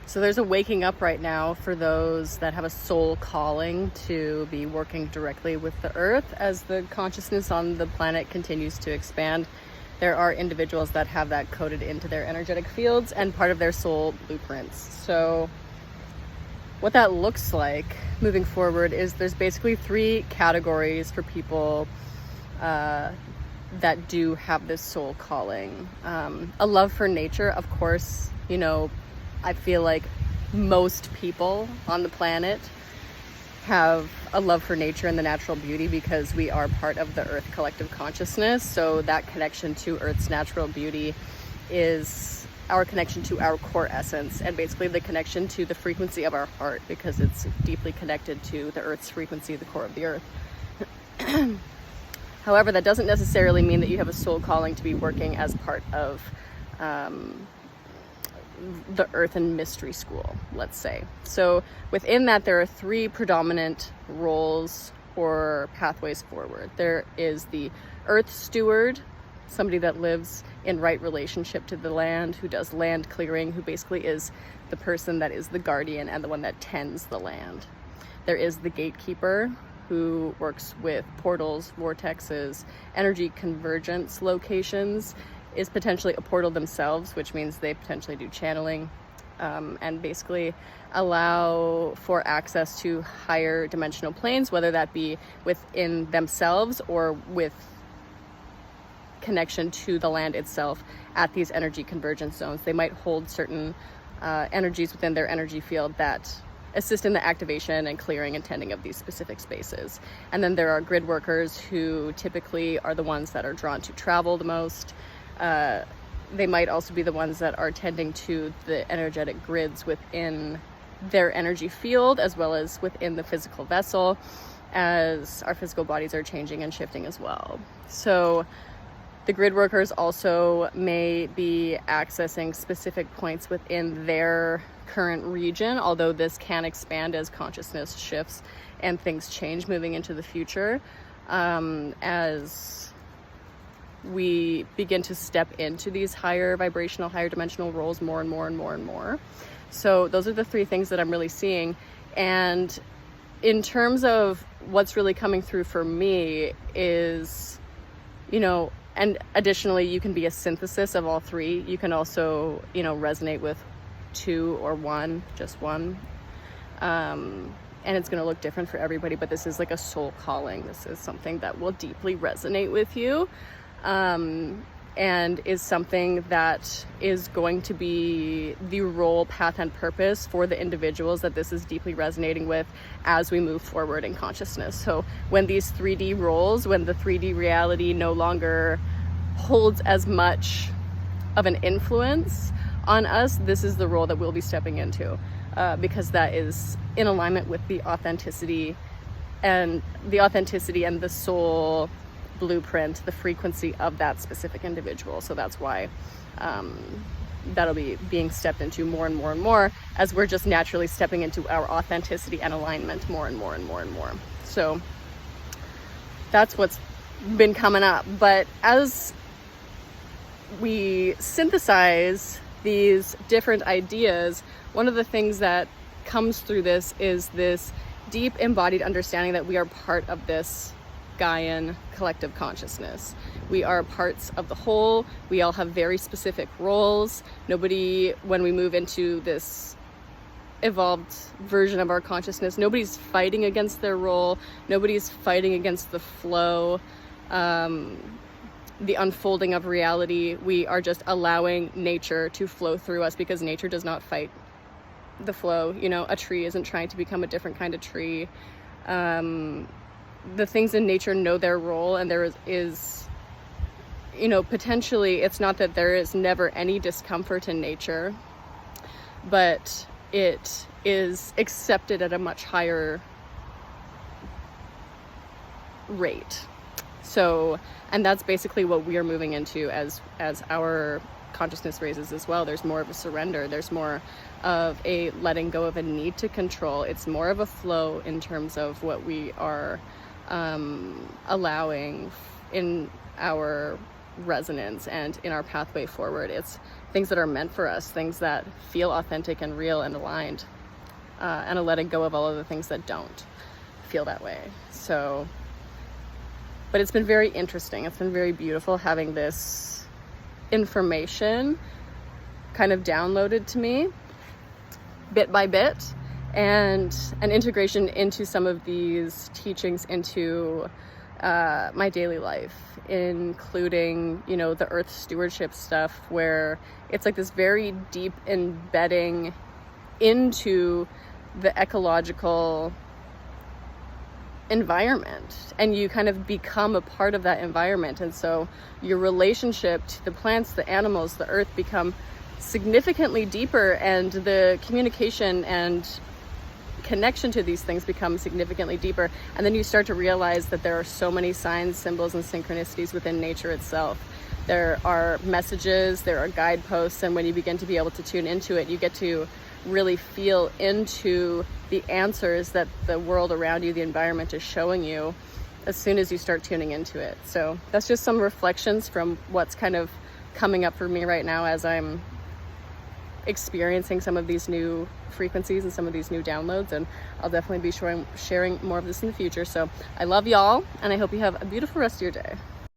So there's a waking up right now for those that have a soul calling to be working directly with the earth as the consciousness on the planet continues to expand. There are individuals that have that coded into their energetic fields and part of their soul blueprints. So what that looks like moving forward is there's basically 3 categories for people that do have this soul calling. A love for nature, of course. I feel like most people on the planet have a love for nature and the natural beauty because we are part of the Earth collective consciousness. So that connection to Earth's natural beauty is our connection to our core essence, and basically the connection to the frequency of our heart, because it's deeply connected to the Earth's frequency, the core of the Earth. However, that doesn't necessarily mean that you have a soul calling to be working as part of the Earth and Mystery School, let's say. So within that, there are 3 predominant roles or pathways forward. There is the Earth Steward, somebody that lives in right relationship to the land, who does land clearing, who basically is the person that is the guardian and the one that tends the land. There is the Gatekeeper, who works with portals, vortexes, energy convergence locations, is potentially a portal themselves, which means they potentially do channeling, and basically allow for access to higher dimensional planes, whether that be within themselves or with connection to the land itself at these energy convergence zones. They might hold certain energies within their energy field that assist in the activation and clearing and tending of these specific spaces. And then there are grid workers, who typically are the ones that are drawn to travel the most. They might also be the ones that are tending to the energetic grids within their energy field, as well as within the physical vessel, as our physical bodies are changing and shifting as well. So the grid workers also may be accessing specific points within their current region, although this can expand as consciousness shifts and things change moving into the future, as we begin to step into these higher vibrational, higher dimensional roles more and more and more and more. So those are the 3 things that I'm really seeing. And in terms of what's really coming through for me is, and additionally, you can be a synthesis of all 3. You can also, resonate with 2 or 1, just 1. And it's going to look different for everybody, but this is like a soul calling. This is something that will deeply resonate with you. And is something that is going to be the role, path, and purpose for the individuals that this is deeply resonating with as we move forward in consciousness. So when these 3D roles, when the 3D reality no longer holds as much of an influence on us, this is the role that we'll be stepping into, because that is in alignment with the authenticity and the soul blueprint, the frequency of that specific individual. So that's why that'll be being stepped into more and more and more, as we're just naturally stepping into our authenticity and alignment more and more and more and more. So that's what's been coming up. But as we synthesize these different ideas, one of the things that comes through this is this deep embodied understanding that we are part of this Gaian collective consciousness. We are parts of the whole. We all have very specific roles. Nobody, when we move into this evolved version of our consciousness, nobody's fighting against their role. Nobody's fighting against the flow, the unfolding of reality. We are just allowing nature to flow through us, because nature does not fight the flow. A tree isn't trying to become a different kind of tree. The things in nature know their role, and there is potentially, it's not that there is never any discomfort in nature, but it is accepted at a much higher rate. So, and that's basically what we are moving into as our consciousness raises as well. There's more of a surrender. There's more of a letting go of a need to control. It's more of a flow in terms of what we are allowing in our resonance and in our pathway forward. It's things that are meant for us, things that feel authentic and real and aligned, and a letting go of all of the things that don't feel that way. So, but it's been very interesting. It's been very beautiful having this information kind of downloaded to me bit by bit, and an integration into some of these teachings into my daily life, including, you know, the earth stewardship stuff, where it's like this very deep embedding into the ecological environment, and you kind of become a part of that environment. And so your relationship to the plants, the animals, the earth become significantly deeper, and the communication and connection to these things becomes significantly deeper. And then you start to realize that there are so many signs, symbols, and synchronicities within nature itself. There are messages, there are guideposts, and when you begin to be able to tune into it, you get to really feel into the answers that the world around you, the environment, is showing you as soon as you start tuning into it. So that's just some reflections from what's kind of coming up for me right now as I'm experiencing some of these new frequencies and some of these new downloads, and I'll definitely be sharing more of this in the future. So I love y'all, and I hope you have a beautiful rest of your day.